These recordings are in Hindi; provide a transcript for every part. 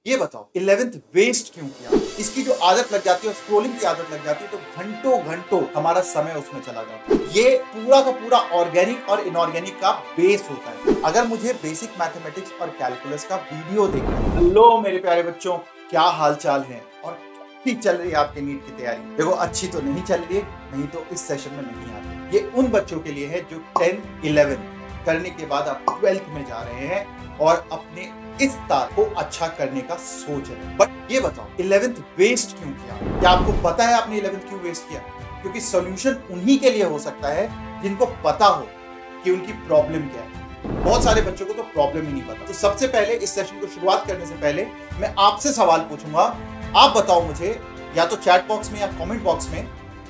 ये बताओ 11th वेस्ट क्यों किया? इसकी जो आदत लग जाती है, स्क्रोलिंग की आदत लग जाती है, तो घंटों घंटों हमारा समय उसमें चला जाता है। ये पूरा का पूरा ऑर्गेनिक और इनऑर्गेनिक का बेस होता है। अगर मुझे बेसिक मैथमेटिक्स और कैलकुलस का वीडियो देखना है, हेलो मेरे प्यारे बच्चों, क्या हाल चाल है और कैसी चल रही है आपके नीट की तैयारी? देखो अच्छी तो नहीं चल रही है, नहीं तो इस सेशन में नहीं आती। ये उन बच्चों के लिए है जो 10, 11 करने के बाद आप 12th में जा रहे हैं और अपने इस साल को अच्छा करने का सोच रहे हैं। बट ये बताओ 11th वेस्ट क्यों किया? क्या आपको पता है आपने 11th क्यों वेस्ट किया? क्योंकि सॉल्यूशन उन्हीं के लिए हो सकता है जिनको पता हो कि उनकी प्रॉब्लम क्या है। बहुत सारे बच्चों को तो प्रॉब्लम ही नहीं पता। तो सबसे पहले इस सेशन को शुरुआत करने से पहले मैं आपसे सवाल पूछूंगा। आप बताओ मुझे या तो चैट बॉक्स में या कमेंट बॉक्स में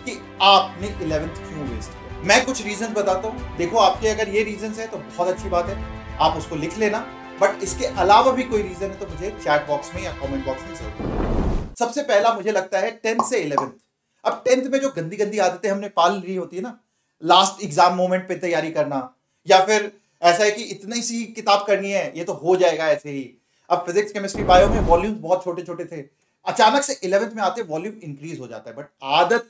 कि आपने 11th क्यों वेस्ट किया। मैं कुछ रीजन बताता हूं। देखो आपके अगर ये रीजन है तो बहुत अच्छी बात है, आप उसको लिख लेना। बट इसके अलावा भी कोई रीजन है तो मुझे चैट बॉक्स में या कमेंट बॉक्स में जरूर। सबसे पहला मुझे लगता है 10th से 11th। अब 10th में जो गंदी गंदी आदतें हमने पाल ली होती है ना, लास्ट एग्जाम मोमेंट पे तैयारी करना, या फिर ऐसा है कि इतनी सी किताब करनी है, ये तो हो जाएगा ऐसे ही। अब फिजिक्स केमिस्ट्री बायो में वॉल्यूम्स बहुत छोटे छोटे थे, अचानक से 11th में आते वॉल्यूम इंक्रीज हो जाता है, बट आदत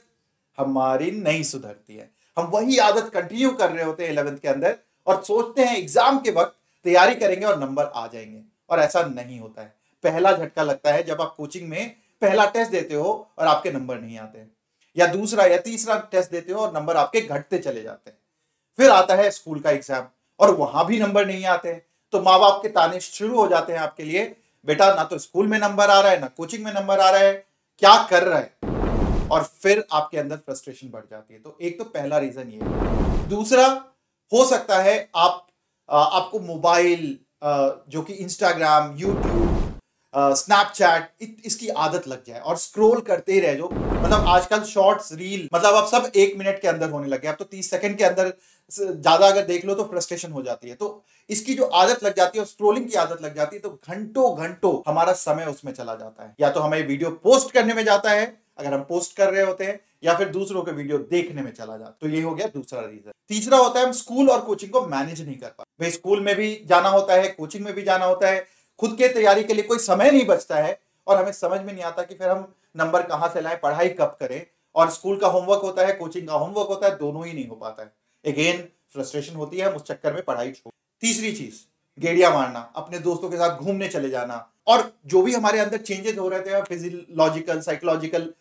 हमारी नहीं सुधरती है। हम वही आदत कंटिन्यू कर रहे होते हैं 11th के अंदर और सोचते हैं एग्जाम के वक्त तैयारी करेंगे और नंबर आ जाएंगे, और ऐसा नहीं होता है। पहला झटका लगता है जब आप कोचिंग में पहला टेस्ट देते हो और आपके नंबर नहीं आते, या दूसरा या तीसरा टेस्ट देते हो और नंबर आपके घटते चले जाते हैं। फिर आता है स्कूल का एग्जाम और वहां भी नंबर नहीं आते, तो माँ बाप के ताने शुरू हो जाते हैं आपके लिए, बेटा ना तो स्कूल में नंबर आ रहा है ना कोचिंग में नंबर आ रहा है, क्या कर रहा है? और फिर आपके अंदर फ्रस्ट्रेशन बढ़ जाती है। तो एक तो पहला रीजन ये है। दूसरा हो सकता है आपको मोबाइल, जो कि इंस्टाग्राम, यूट्यूब, स्नैपचैट, इसकी आदत लग जाए और स्क्रॉल करते ही रह जाओ। मतलब आजकल शॉर्ट्स, रील, मतलब अब सब 1 मिनट के अंदर होने लगे। अब तो 30 सेकंड के अंदर ज्यादा अगर देख लो तो फ्रस्ट्रेशन हो जाती है। तो इसकी जो आदत लग जाती है और स्क्रोलिंग की आदत लग जाती है, तो घंटों घंटों हमारा समय उसमें चला जाता है। या तो हमें वीडियो पोस्ट करने में जाता है अगर हम पोस्ट कर रहे होते हैं, या फिर दूसरों के वीडियो देखने में चला जाता है। तो ये हो गया दूसरा रीजन। तीसरा होता है हम स्कूल और कोचिंग को मैनेज नहीं कर पाते। भाई स्कूल में भी जाना होता है, कोचिंग में भी जाना होता है, खुद के तैयारी के लिए कोई समय नहीं बचता है, और हमें समझ में नहीं आता कि फिर हम नंबर कहां से लाएं, पढ़ाई कब करें। और स्कूल का होमवर्क होता है, कोचिंग का होमवर्क होता है, दोनों ही नहीं हो पाता है। अगेन फ्रस्ट्रेशन होती है, हम उस चक्कर में पढ़ाई छोड़। तीसरी चीज, गेड़िया मारना, अपने दोस्तों के साथ घूमने चले जाना, और जो भी हमारे अंदर चेंजेस हो रहे थे, physiological, psychological,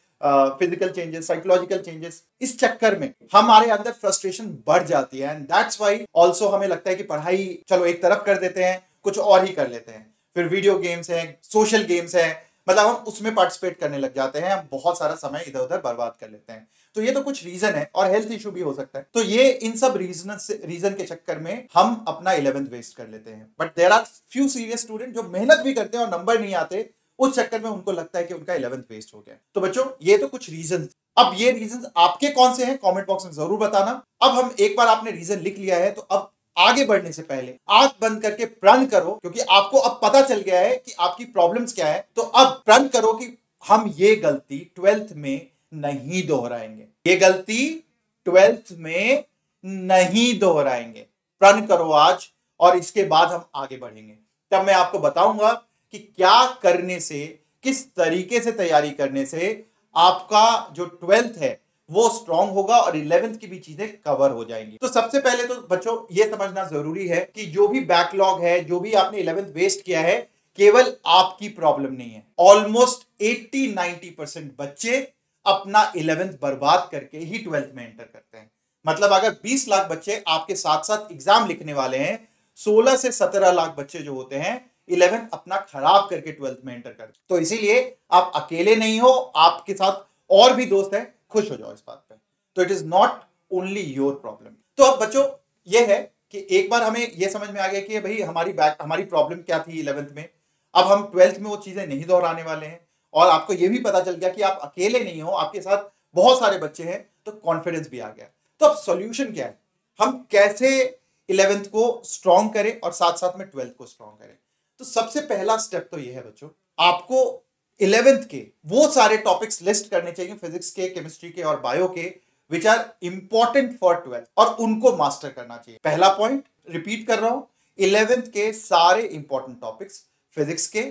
physical changes, psychological changes, इस चक्कर में हमारे अंदर फ्रस्ट्रेशन बढ़ जाती है। एंड दैट्स व्हाई आल्सो हमें लगता है कि पढ़ाई चलो एक तरफ कर देते हैं, कुछ और ही कर लेते हैं। फिर वीडियो गेम्स हैं, सोशल गेम्स हैं, मतलब हम उसमें पार्टिसिपेट करने लग जाते हैं, हम बहुत सारा समय इधर उधर बर्बाद कर लेते हैं। तो ये तो कुछ रीजन है, और हेल्थ इशू भी हो सकता है। तो ये इन सब रीजन के चक्कर में हम अपना 11th वेस्ट कर लेते हैं। But there are few serious student जो मेहनत भी करते हैं और नंबर नहीं आते, उस चक्कर में उनको लगता है कि उनका 11th वेस्ट हो गया। तो बच्चों ये तो कुछ रीजन। अब ये रीजन आपके कौन से हैं कमेंट बॉक्स में जरूर बताना। अब हम एक बार आपने रीजन लिख लिया है, तो अब आगे बढ़ने से पहले आंख बंद करके प्रण करो, क्योंकि आपको अब पता चल गया है कि आपकी प्रॉब्लम्स क्या है। तो अब प्रण करो कि हम ये गलती 12th में नहीं दोहराएंगे, ये गलती 12th में नहीं दोहराएंगे। प्रण करो आज, और इसके बाद हम आगे बढ़ेंगे। तब मैं आपको बताऊंगा कि क्या करने से, किस तरीके से तैयारी करने से आपका जो 12th है वो स्ट्रांग होगा और 11th की भी चीजें कवर हो जाएंगी। तो सबसे पहले तो बच्चों ये समझना जरूरी है कि जो भी बैकलॉग है, जो भी आपने 11th वेस्ट किया है, केवल आपकी प्रॉब्लम नहीं है। ऑलमोस्ट 80-90% बच्चे अपना 11th बर्बाद करके ही 12th में एंटर करते हैं। मतलब अगर 20 लाख बच्चे आपके साथ साथ एग्जाम लिखने वाले हैं, 16 से 17 लाख बच्चे जो होते हैं 11th अपना खराब करके 12th में एंटर करते। तो इसीलिए आप अकेले नहीं हो, आपके साथ और भी दोस्त हैं, खुश हो जाओ इस बात पे। तो it is not only your problem. तो अब बच्चों ये है कि एक बार हमें ये समझ में आ गया कि भाई हमारी प्रॉब्लम क्या थी 11th में। अब हम 12th में वो चीजें नहीं दोहराने वाले हैं, और आपको ये भी पता चल गया कि आप अकेले नहीं हो, आपके साथ बहुत सारे बच्चे हैं, तो कॉन्फिडेंस भी आ गया। तो अब सॉल्यूशन क्या है, हम कैसे 11th को स्ट्रॉन्ग करें और साथ साथ में 12th को स्ट्रॉन्ग करें? तो सबसे पहला स्टेप तो ये है बच्चों, आपको 11th के वो सारे टॉपिक्स लिस्ट करने चाहिए, फिजिक्स के, केमिस्ट्री के और बायो के, which are important for 12th, और उनको मास्टर करना चाहिए। पहला पॉइंट रिपीट कर रहा हूं, 11th के सारे इंपॉर्टेंट टॉपिक्स, फिजिक्स के,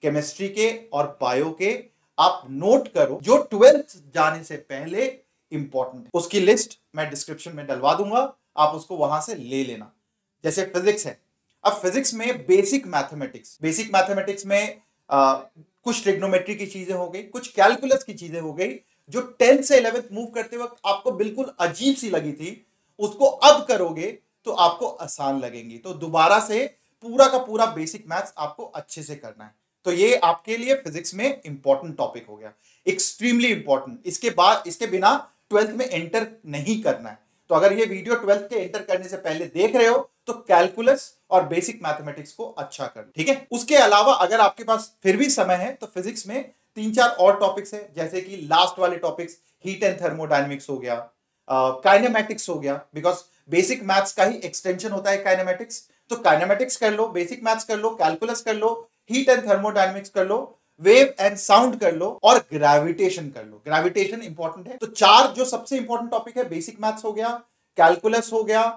केमिस्ट्री के और बायो के आप नोट करो जो 12th जाने से पहले इंपॉर्टेंट है। उसकी लिस्ट मैं डिस्क्रिप्शन में डलवा दूंगा, आप उसको वहां से ले लेना। जैसे फिजिक्स है, अब फिजिक्स में बेसिक मैथमेटिक्स में कुछ ट्रिग्नोमेट्री की चीजें हो गई, कुछ कैलकुलस की चीजें हो गई जो 10th से 11th मूव करते वक्त आपको बिल्कुल अजीब सी लगी थी, उसको अब करोगे तो आपको आसान लगेंगी। तो दोबारा से पूरा का पूरा बेसिक मैथ्स आपको अच्छे से करना है। तो ये आपके लिए फिजिक्स में इंपॉर्टेंट टॉपिक हो गया, एक्सट्रीमली इंपॉर्टेंट। इसके बिना 12th में एंटर नहीं करना है। तो अगर ये वीडियो 12th के एंटर करने से पहले देख रहे हो तो कैलकुलस और बेसिक मैथमेटिक्स को अच्छा कर, ठीक है। उसके अलावा अगर आपके पास फिर भी समय है तो फिजिक्स में 3-4 और टॉपिक्स है, जैसे कि लास्ट वाले टॉपिक्स हीट एंड थर्मोडायनेमिक्स हो गया, काइनेमेटिक्स हो गया, बिकॉज बेसिक मैथ्स का ही एक्सटेंशन होता है काइनेमेटिक्स। तो काइनेमेटिक्स कर लो, बेसिक मैथ्स कर लो, कैलकुलस कर लो, हीट एंड थर्मोडायनेमिक्स कर लो, वेव एंड साउंड कर लो और ग्रेविटेशन कर लो। ग्रेविटेशन इंपॉर्टेंट है। तो 4 जो सबसे इंपॉर्टेंट टॉपिक है, बेसिक मैथ्स हो गया, कैलकुलस हो गया,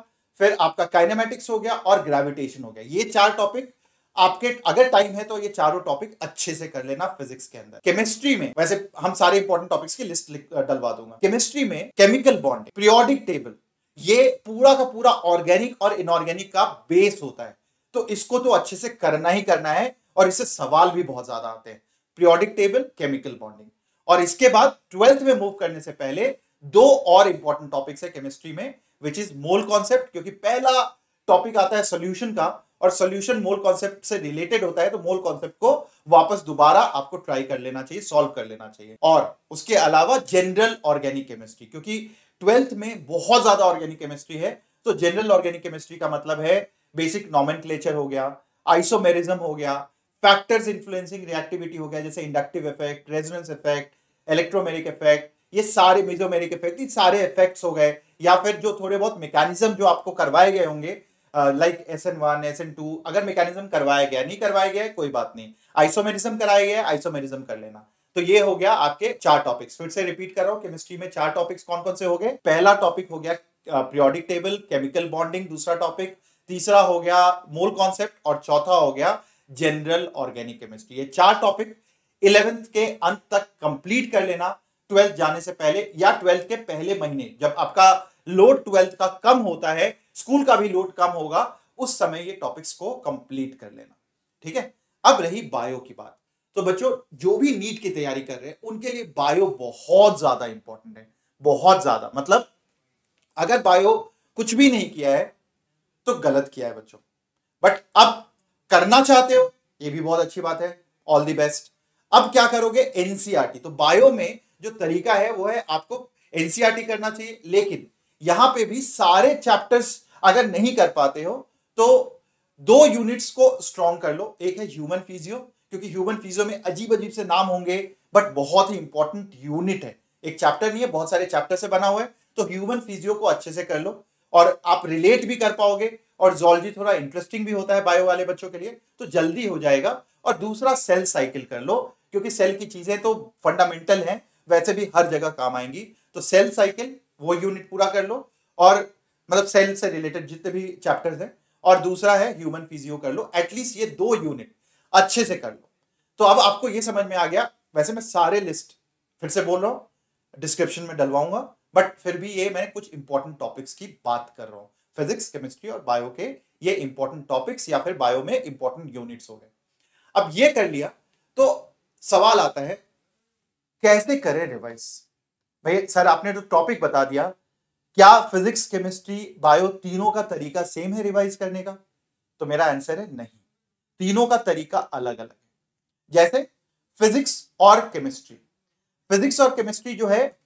फिर आपका काइनेमेटिक्स हो गया और ग्रेविटेशन हो गया। ये 4 टॉपिक आपके अगर टाइम है तो ये चारों टॉपिक अच्छे से कर लेना फिजिक्स के अंदर। केमिस्ट्री में वैसे हम सारे इंपॉर्टेंट टॉपिक्स की लिस्ट डलवा दूंगा। केमिस्ट्री में केमिकल बॉन्डिंग, पीरियोडिक टेबल, ये पूरा का पूरा ऑर्गेनिक और इनऑर्गेनिक का बेस होता है। तो इसको तो अच्छे से करना ही करना है और इससे सवाल भी बहुत ज्यादा आते हैं। Periodic table, chemical bonding. और इसके बाद 12th में मूव करने से पहले 2 और इंपॉर्टेंट टॉपिक्स है केमिस्ट्री में, विच इज मोल कॉन्सेप्ट, क्योंकि पहला टॉपिक आता है सोल्यूशन का और सोल्यूशन मोल कॉन्सेप्ट से रिलेटेड होता है। तो मोल कॉन्सेप्ट को वापस दोबारा आपको ट्राई कर लेना चाहिए, सॉल्व कर लेना चाहिए। और उसके अलावा जनरल ऑर्गेनिक केमिस्ट्री, क्योंकि 12th में बहुत ज्यादा ऑर्गेनिक केमिस्ट्री है। तो जनरल ऑर्गेनिक केमिस्ट्री का मतलब है बेसिक नॉमेनक्लेचर हो गया, आइसोमेरिज्म हो गया, फैक्टर्स इन्फ्लुएंसिंग रिएक्टिविटी हो गया, जैसे inductive effect, resonance effect, electromeric effect, ये सारे मेसोमेरिक इफेक्ट, ये सारे इफेक्ट्स हो गए। या फिर जो थोड़े बहुत मैकेनिज्म जो आपको करवाए गए होंगे, लाइक SN1 SN2, अगर मैकेनिज्म करवाया गया, नहीं करवाया गया कोई बात नहीं, आइसोमेरिज्म कराया गया, आइसोमेरिज्म कर लेना। तो ये हो गया आपके 4 टॉपिक्स। फिर से रिपीट कर रहा हूं, केमिस्ट्री में 4 टॉपिक्स कौन कौन से हो गए। पहला टॉपिक हो गया पीरियोडिक टेबल, केमिकल बॉन्डिंग, दूसरा टॉपिक, तीसरा हो गया मोल कॉन्सेप्ट और चौथा हो गया जनरल ऑर्गेनिक केमिस्ट्री। ये 4 टॉपिक 11th के अंत तक कंप्लीट कर लेना, 12th जाने से पहले या 12th के पहले महीने, जब आपका लोड 12th का कम होता है, स्कूल का भी लोड कम होगा, उस समय ये टॉपिक्स को कंप्लीट कर लेना, ठीक है। अब रही बायो की बात। तो बच्चों जो भी नीट की तैयारी कर रहे हैं उनके लिए बायो बहुत ज्यादा इंपॉर्टेंट है, बहुत ज्यादा। मतलब अगर बायो कुछ भी नहीं किया है तो गलत किया है बच्चों, बट अब करना चाहते हो, ये भी बहुत अच्छी बात है, ऑल द बेस्ट। अब क्या करोगे, एनसीईआरटी। तो बायो में जो तरीका है वो है आपको एनसीईआरटी करना चाहिए, लेकिन यहां पे भी सारे चैप्टर्स अगर नहीं कर पाते हो तो 2 यूनिट्स को स्ट्रॉन्ग कर लो। एक है ह्यूमन फिजियो, क्योंकि ह्यूमन फिजियो में अजीब अजीब से नाम होंगे बट बहुत ही इंपॉर्टेंट यूनिट है, एक चैप्टर नहीं है, बहुत सारे चैप्टर से बना हुआ है। तो ह्यूमन फिजियो को अच्छे से कर लो और आप रिलेट भी कर पाओगे, और जूलॉजी थोड़ा इंटरेस्टिंग भी होता है बायो वाले बच्चों के लिए, तो जल्दी हो जाएगा। और दूसरा सेल साइकिल कर लो, क्योंकि सेल की चीजें तो फंडामेंटल हैं, वैसे भी हर जगह काम आएंगी। तो सेल साइकिल वो यूनिट पूरा कर लो, और मतलब सेल से रिलेटेड जितने भी चैप्टर्स हैं, और दूसरा है ह्यूमन फिजियो कर लो। एटलीस्ट ये 2 यूनिट अच्छे से कर लो। तो अब आपको ये समझ में आ गया। वैसे मैं सारे लिस्ट फिर से बोल रहा हूं, डिस्क्रिप्शन में डलवाऊंगा, बट फिर भी ये मैं कुछ इंपॉर्टेंट टॉपिक्स की बात कर रहा हूं। फिजिक्स, केमिस्ट्री और बायो के ये इंपॉर्टेंट टॉपिक्स या फिर बायो में इंपॉर्टेंट यूनिट्स हो गए। अब ये कर लिया तो सवाल आता है कैसे करें रिवाइज। भाई सर आपने जो टॉपिक बता दिया, क्या फिजिक्स, केमिस्ट्री, बायो तीनों का तरीका सेम है रिवाइज करने का? तो मेरा आंसर है नहीं, तीनों का तरीका अलग अलग है। जैसे फिजिक्स और केमिस्ट्री जो है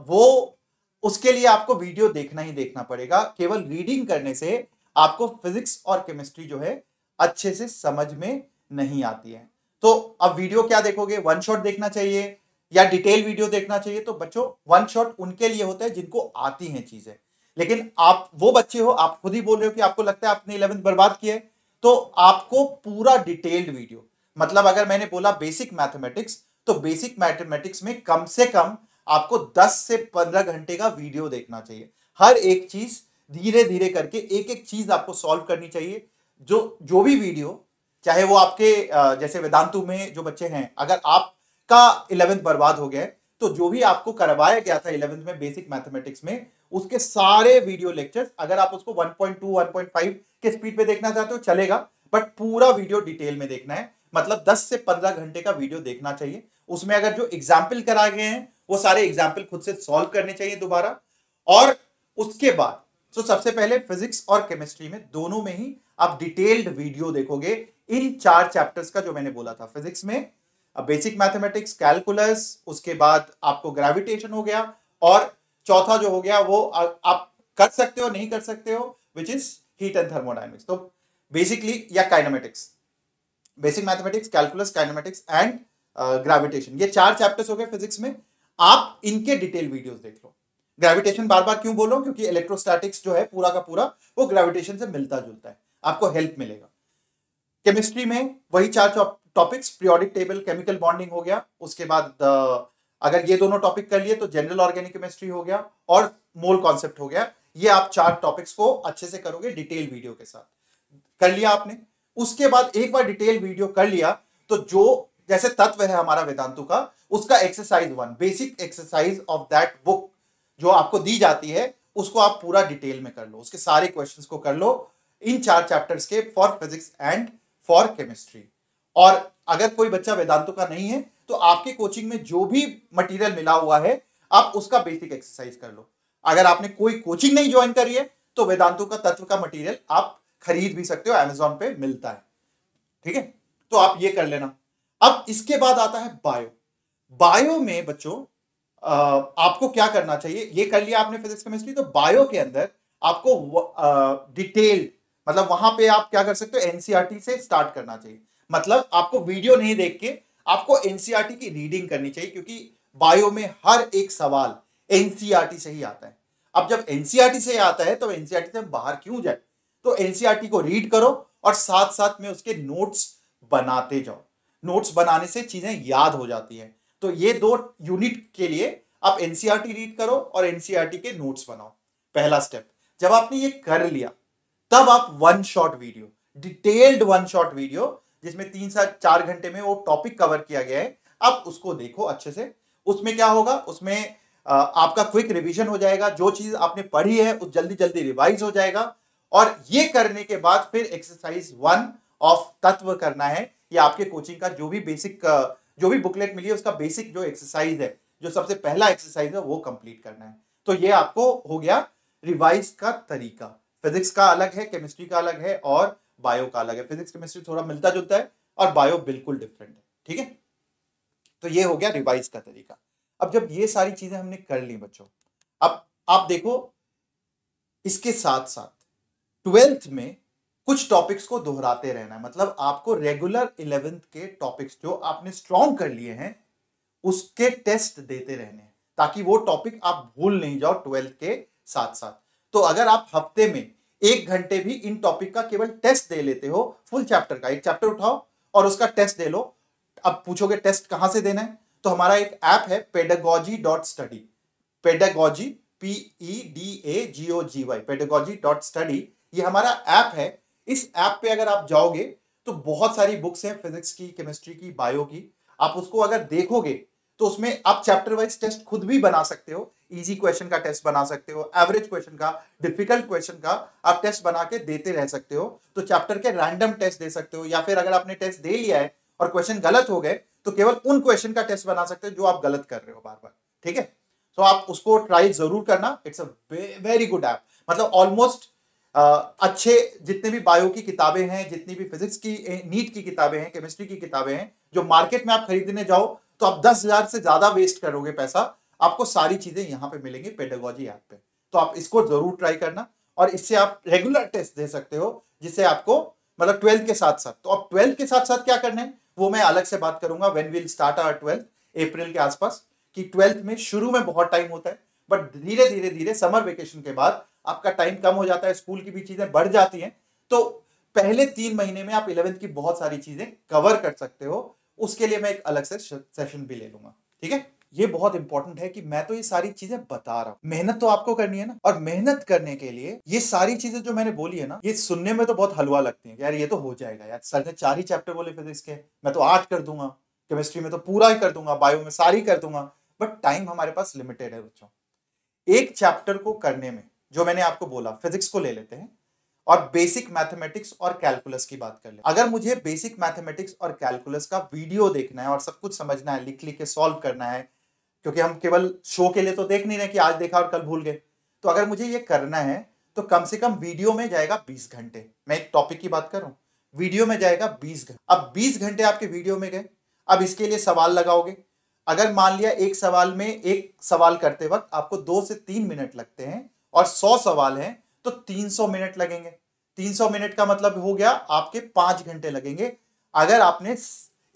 वो उसके लिए आपको वीडियो देखना ही देखना पड़ेगा। केवल रीडिंग करने से आपको फिजिक्स और केमिस्ट्री जो है अच्छे से समझ में नहीं आती है। तो अब वीडियो क्या देखोगे, वन शॉट देखना चाहिए या डिटेल वीडियो देखना चाहिए? तो बच्चों वन शॉट उनके लिए होता है जिनको आती हैं चीजें, लेकिन आप वो बच्चे हो, आप खुद ही बोल रहे हो कि आपको लगता है आपने 11th बर्बाद किया है, तो आपको पूरा डिटेल्ड वीडियो, मतलब अगर मैंने बोला बेसिक मैथमेटिक्स, तो बेसिक मैथमेटिक्स में कम से कम आपको 10 से 15 घंटे का वीडियो देखना चाहिए। हर एक चीज धीरे धीरे करके एक एक चीज आपको सॉल्व करनी चाहिए। जो भी वीडियो चाहे वो आपके जैसे वेदांतु में जो बच्चे हैं, अगर आपका 11th बर्बाद हो गया है तो जो भी आपको करवाया गया था 11th में बेसिक मैथमेटिक्स में, उसके सारे वीडियो लेक्चर्स अगर आप उसको 1.2 1.5 के स्पीड पे देखना चाहते हो चलेगा, बट पूरा वीडियो डिटेल में देखना है। मतलब 10 से 15 घंटे का वीडियो देखना चाहिए। उसमें अगर जो एग्जाम्पल कराए गए हैं वो सारे एग्जाम्पल खुद से सॉल्व करने चाहिए दोबारा। और उसके बाद तो सबसे पहले फिजिक्स और केमिस्ट्री में दोनों में ही आप डिटेल्ड वीडियो देखोगे इन 4 चैप्टर्स का जो मैंने बोला था। फिजिक्स में बेसिक मैथमेटिक्स, कैलकुलस, उसके बाद आपको ग्रेविटेशन हो गया, और चौथा जो हो गया वो आप कर सकते हो नहीं कर सकते हो, which is heat and thermodynamics. तो बेसिकली या kinematics, basic mathematics, calculus, kinematics and gravitation, ये 4 चैप्टर्स हो गए फिजिक्स में। आप इनके डिटेल वीडियोस देख लो। ग्रेविटेशन बार बार क्यों बोल रहा हूं, क्योंकि इलेक्ट्रोस्टैटिक्स जो है पूरा का पूरा वो ग्रेविटेशन से मिलता जुलता है, आपको हेल्प मिलेगा। केमिस्ट्री में वही 4 topics, periodic table, chemical bonding हो गया, उसके बाद अगर ये दोनों टॉपिक कर लिए तो जनरल ऑर्गेनिक केमिस्ट्री हो गया और मोल कॉन्सेप्ट हो गया। ये आप 4 टॉपिक्स को अच्छे से करोगे डिटेल वीडियो के साथ। कर लिया आपने, उसके बाद एक बार डिटेल वीडियो कर लिया तो जो जैसे तत्व है हमारा वेदांतु का, उसका exercise 1, basic exercise of that book जो आपको दी जाती है, उसको आप पूरा डिटेल में कर लो, उसके सारे क्वेश्चंस को कर लो इन 4 चैप्टर्स के, for physics and for chemistry. और अगर कोई बच्चा वेदांतु का नहीं है तो आपके कोचिंग में जो भी मटेरियल मिला हुआ है आप उसका बेसिक एक्सरसाइज कर लो। अगर आपने कोई कोचिंग नहीं ज्वाइन करी है तो वेदांतु का तत्व का मटेरियल आप खरीद भी सकते हो, अमेजॉन पे मिलता है, ठीक है। तो आप ये कर लेना। अब इसके बाद आता है बायो। बायो में बच्चों आपको क्या करना चाहिए, ये कर लिया आपने फिजिक्स केमिस्ट्री, तो बायो के अंदर आपको डिटेल्ड, मतलब वहां पे आप क्या कर सकते हो, एनसीईआरटी से स्टार्ट करना चाहिए। मतलब आपको वीडियो नहीं देख के आपको एनसीईआरटी की रीडिंग करनी चाहिए, क्योंकि बायो में हर एक सवाल एनसीईआरटी से ही आता है। अब जब एनसीईआरटी से आता है तो एनसीईआरटी से हम बाहर क्यों जाए, तो एनसीईआरटी को रीड करो और साथ साथ में उसके नोट्स बनाते जाओ। नोट्स बनाने से चीजें याद हो जाती हैं। तो ये 2 यूनिट के लिए आप एनसीईआरटी रीड करो और एनसीईआरटी के नोट्स बनाओ, पहला स्टेप। जब आपने ये कर लिया तब आप 1 shot video, detailed 1 shot video जिसमें 3 से 4 घंटे में वो टॉपिक कवर किया गया है, आप उसको देखो अच्छे से। उसमें क्या होगा, उसमें आपका क्विक रिवीजन हो जाएगा, जो चीज आपने पढ़ी है उस जल्दी जल्दी रिवाइज हो जाएगा। और ये करने के बाद फिर एक्सरसाइज 1 ऑफ तत्व करना है। ये आपके कोचिंग का जो भी बेसिक जो भी बुकलेट मिली है उसका बेसिक जो एक्सरसाइज है, जो सबसे पहला एक्सरसाइज है, वो कंप्लीट करना है। तो ये आपको हो गया रिवाइज का तरीका। फिजिक्स का अलग है, केमिस्ट्री का अलग है और बायो का अलग है। फिजिक्स केमिस्ट्री थोड़ा मिलता जुलता है और बायो बिल्कुल डिफरेंट है, ठीक है। तो ये हो गया रिवाइज का तरीका। अब जब ये सारी चीजें हमने कर ली बच्चों, अब आप देखो इसके साथ साथ 12th में कुछ टॉपिक्स को दोहराते रहना है। मतलब आपको रेगुलर 11th के टॉपिक्स जो आपने स्ट्रॉन्ग कर लिए हैं उसके टेस्ट देते रहने हैं, ताकि वो टॉपिक आप भूल नहीं जाओ 12th के साथ साथ। तो अगर आप हफ्ते में 1 घंटे भी इन टॉपिक का केवल टेस्ट दे लेते हो, फुल चैप्टर का एक चैप्टर उठाओ और उसका टेस्ट दे लो। अब पूछोगे टेस्ट कहां से देना है, तो हमारा एक ऐप है pedagogy.study, pedagogy PEDAGOGY, pedagogy.study, ये हमारा ऐप है। इस ऐप पे अगर आप जाओगे तो बहुत सारी बुक्स हैं, फिजिक्स की, केमिस्ट्री की, बायो की। आप उसको अगर देखोगे तो उसमें आप चैप्टर वाइज टेस्ट खुद भी बना सकते हो। इजी क्वेश्चन का टेस्ट बना सकते हो, एवरेज क्वेश्चन का, डिफिकल्ट क्वेश्चन का आप टेस्ट बना के देते रह सकते हो। तो चैप्टर के रैंडम टेस्ट दे सकते हो, या फिर अगर आपने टेस्ट दे लिया है और क्वेश्चन गलत हो गए तो केवल उन क्वेश्चन का टेस्ट बना सकते हो जो आप गलत कर रहे हो बार बार, ठीक है। तो आप उसको ट्राई जरूर करना। It's a very good app. मतलब ऑलमोस्ट अच्छे जितने भी बायो की किताबें हैं, जितनी भी फिजिक्स की, नीट की किताबें हैं, केमिस्ट्री की किताबें हैं, जो मार्केट में आप खरीदने जाओ तो आप 10,000 से ज्यादा वेस्ट करोगे पैसा, आपको सारी चीजें यहां पे मिलेंगी पेडागोजी ऐप पे। तो आप इसको जरूर ट्राई करना और इससे आप रेगुलर टेस्ट दे सकते हो, जिससे आपको मतलब 12th के साथ साथ। तो अब 12th के साथ साथ क्या करना है वो मैं अलग से बात करूंगा when we will start our 12th, April के आसपास। कि 12th में शुरू में बहुत टाइम होता है, बट धीरे धीरे धीरे समर वेकेशन के बाद आपका टाइम कम हो जाता है, स्कूल की भी चीजें बढ़ जाती हैं। तो पहले 3 महीने में आप 11th की बहुत सारी चीजें कवर कर सकते हो। उसके लिए मैं एक अलग से सेशन भी ले लूंगा, ठीक है। ये बहुत इंपॉर्टेंट है कि मैं तो ये सारी चीजें बता रहा हूं, मेहनत तो आपको करनी है ना। और मेहनत करने के लिए ये सारी चीजें जो मैंने बोली है ना, ये सुनने में तो बहुत हलवा लगती है, यार ये तो हो जाएगा, यार सर ने 4 ही चैप्टर बोले फिजिक्स के, मैं तो 8 कर दूंगा, केमिस्ट्री में तो पूरा ही कर दूंगा, बायो में सारी कर दूंगा। बट टाइम हमारे पास लिमिटेड है बच्चों। एक चैप्टर को करने में, जो मैंने आपको बोला, फिजिक्स को ले लेते हैं और बेसिक मैथमेटिक्स और कैलकुलस की बात कर ले। अगर मुझे बेसिक मैथमेटिक्स और कैलकुलस का वीडियो देखना है और सब कुछ समझना है, लिख लिख के सॉल्व करना है, क्योंकि हम केवल शो के लिए तो देख नहीं रहे कि आज देखा और कल भूल गए। तो अगर मुझे ये करना है तो कम से कम वीडियो में जाएगा 20 घंटे। मैं एक टॉपिक की बात कर रहा हूं, वीडियो में जाएगा 20 घंटे। अब 20 घंटे आपके वीडियो में गए, अब इसके लिए सवाल लगाओगे। अगर मान लिया एक सवाल में, एक सवाल करते वक्त आपको 2 से 3 मिनट लगते हैं और 100 सवाल हैं तो 300 मिनट लगेंगे। 300 मिनट का मतलब हो गया आपके 5 घंटे लगेंगे अगर आपने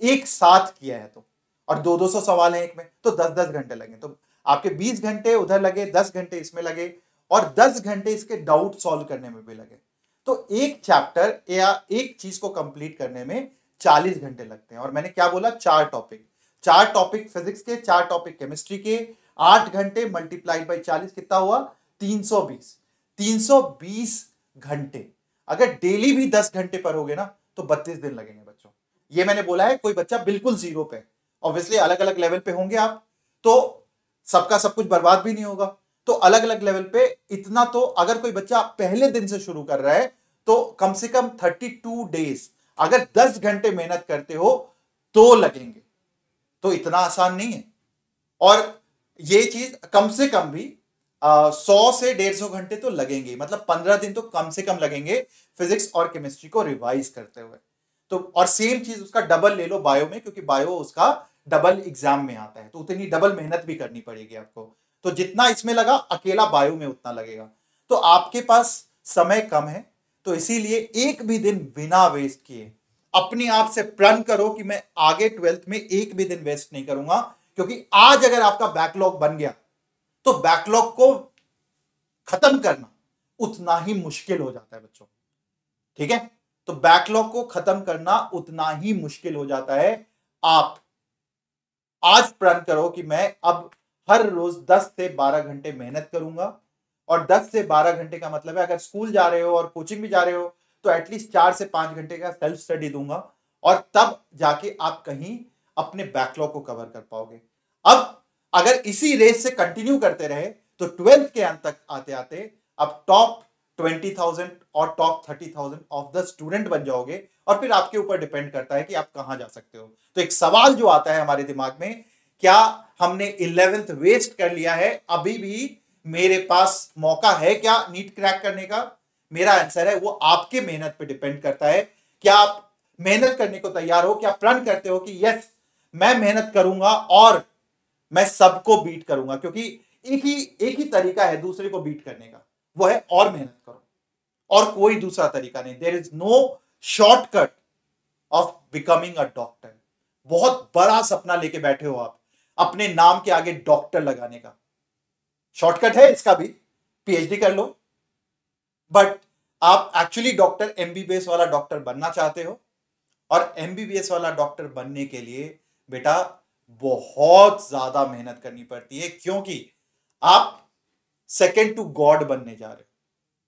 एक साथ किया है तो। और 200 सवाल हैं एक में तो 10-10 घंटे लगे। तो आपके 20 घंटे उधर लगे, 10 घंटे इसमें लगे और 10 घंटे इसके डाउट सॉल्व करने में भी लगे। तो एक चैप्टर या एक चीज को कंप्लीट करने में 40 घंटे लगते हैं। और मैंने क्या बोला, 4 टॉपिक, 4 टॉपिक फिजिक्स के, 4 टॉपिक केमिस्ट्री के, 8 घंटे मल्टीप्लाइड बाई 40 कितना हुआ, 320। 320 घंटे अगर डेली भी 10 घंटे पर होगे ना तो 32 दिन लगेंगे बच्चों। ये मैंने बोला है, कोई बच्चा बिल्कुल जीरो पे, ऑब्वियसली अलग अलग लेवल पे होंगे आप, तो सबका सब कुछ बर्बाद भी नहीं होगा। तो अलग अलग लेवल पे इतना, तो अगर कोई बच्चा पहले दिन से शुरू कर रहा है तो कम से कम 32 डेज, अगर 10 घंटे मेहनत करते हो तो लगेंगे। तो इतना आसान नहीं है। और ये चीज कम से कम भी 100 से 150 घंटे तो लगेंगे, मतलब 15 दिन तो कम से कम लगेंगे फिजिक्स और केमिस्ट्री को रिवाइज करते हुए। तो और सेम चीज उसका डबल ले लो बायो में, क्योंकि बायो उसका डबल एग्जाम में आता है, तो उतनी डबल मेहनत भी करनी पड़ेगी आपको। तो जितना इसमें लगा अकेला बायो में उतना लगेगा। तो आपके पास समय कम है, तो इसीलिए एक भी दिन बिना वेस्ट किए अपने आप से प्रण करो कि मैं आगे 12th में एक भी दिन वेस्ट नहीं करूंगा। क्योंकि आज अगर आपका बैकलॉग बन गया तो बैकलॉग को खत्म करना उतना ही मुश्किल हो जाता है बच्चों, ठीक है। तो बैकलॉग को खत्म करना उतना ही मुश्किल हो जाता है। आप आज प्रण करो कि मैं अब हर रोज 10 से 12 घंटे मेहनत करूंगा। और 10 से 12 घंटे का मतलब है, अगर स्कूल जा रहे हो और कोचिंग भी जा रहे हो तो एटलीस्ट 4 से 5 घंटे का सेल्फ स्टडी दूंगा, और तब जाके आप कहीं अपने बैकलॉग को कवर कर पाओगे। अब अगर इसी रेस से कंटिन्यू करते रहे तो 12th के अंत तक आते आते अब टॉप 20,000 और टॉप 30,000 ऑफ द स्टूडेंट बन जाओगे। और फिर आपके ऊपर डिपेंड करता है कि आप कहां जा सकते हो। तो एक सवाल जो आता है हमारे दिमाग में, क्या हमने 11th वेस्ट कर लिया है, अभी भी मेरे पास मौका है क्या नीट क्रैक करने का? मेरा आंसर है वो आपके मेहनत पे डिपेंड करता है। क्या आप मेहनत करने को तैयार हो? क्या प्रण करते हो कि यस मैं मेहनत करूंगा और मैं सबको बीट करूंगा? क्योंकि एक ही तरीका है दूसरे को बीट करने का, वो है और मेहनत करो, और कोई दूसरा तरीका नहीं। There is no shortcut of becoming a doctor. बहुत बड़ा सपना लेके बैठे हो आप, अपने नाम के आगे डॉक्टर लगाने का। शॉर्टकट है इसका भी, पीएचडी कर लो। बट आप एक्चुअली डॉक्टर, एमबीबीएस वाला डॉक्टर बनना चाहते हो, और एमबीबीएस वाला डॉक्टर बनने के लिए बेटा बहुत ज्यादा मेहनत करनी पड़ती है, क्योंकि आप सेकंड टू गॉड बनने जा रहे हो।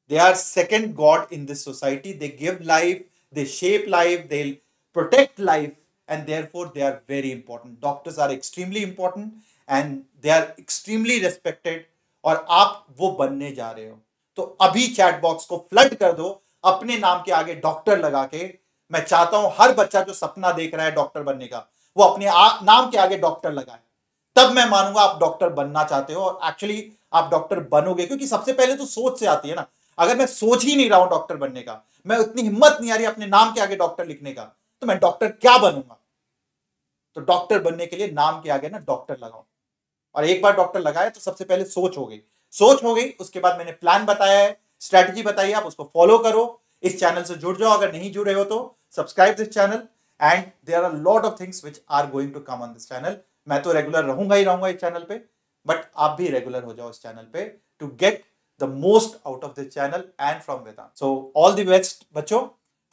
They are second god in this society. They give life, they shape life, they protect life, and therefore they are very important. Doctors are extremely important and they are extremely respected, और आप वो बनने जा रहे हो। तो अभी चैट बॉक्स को फ्लड कर दो अपने नाम के आगे डॉक्टर लगा के। मैं चाहता हूं हर बच्चा जो सपना देख रहा है डॉक्टर बनने का, वो अपने नाम के आगे डॉक्टर लगाए। तब मैं मानूंगा आप डॉक्टर बनना चाहते हो, और एक्चुअली आप डॉक्टर बनोगे। क्योंकि सबसे पहले तो सोच से आती है ना। अगर मैं सोच ही नहीं रहा हूं डॉक्टर बनने का, मैं उतनी हिम्मत नहीं आ रही अपने नाम के आगे डॉक्टर लिखने का, तो मैं डॉक्टर क्या बनूंगा? तो डॉक्टर बनने के लिए नाम के आगे ना डॉक्टर लगाओ। और एक बार डॉक्टर लगाए तो सबसे पहले सोच हो गई, सोच हो गई, उसके बाद मैंने प्लान बताया है, स्ट्रेटजी बताई है, आप उसको फॉलो करो। इस चैनल से जुड़ जाओ, अगर नहीं जुड़े हो तो subscribe this channel, and there are lot of things which are going to come on this channel. मैं तो रेगुलर रहूंगा ही रहूंगा इस चैनल पे, बट आप भी रेगुलर हो जाओ इस चैनल पे to get the most out of this channel and from Vedant. So all the best बच्चों,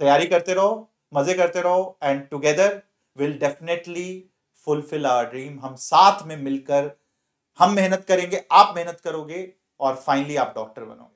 तैयारी करते रहो, मजे करते रहो, and together will definitely fulfil our dream. हम साथ में मिलकर हम मेहनत करेंगे, आप मेहनत करोगे और फाइनली आप डॉक्टर बनोगे।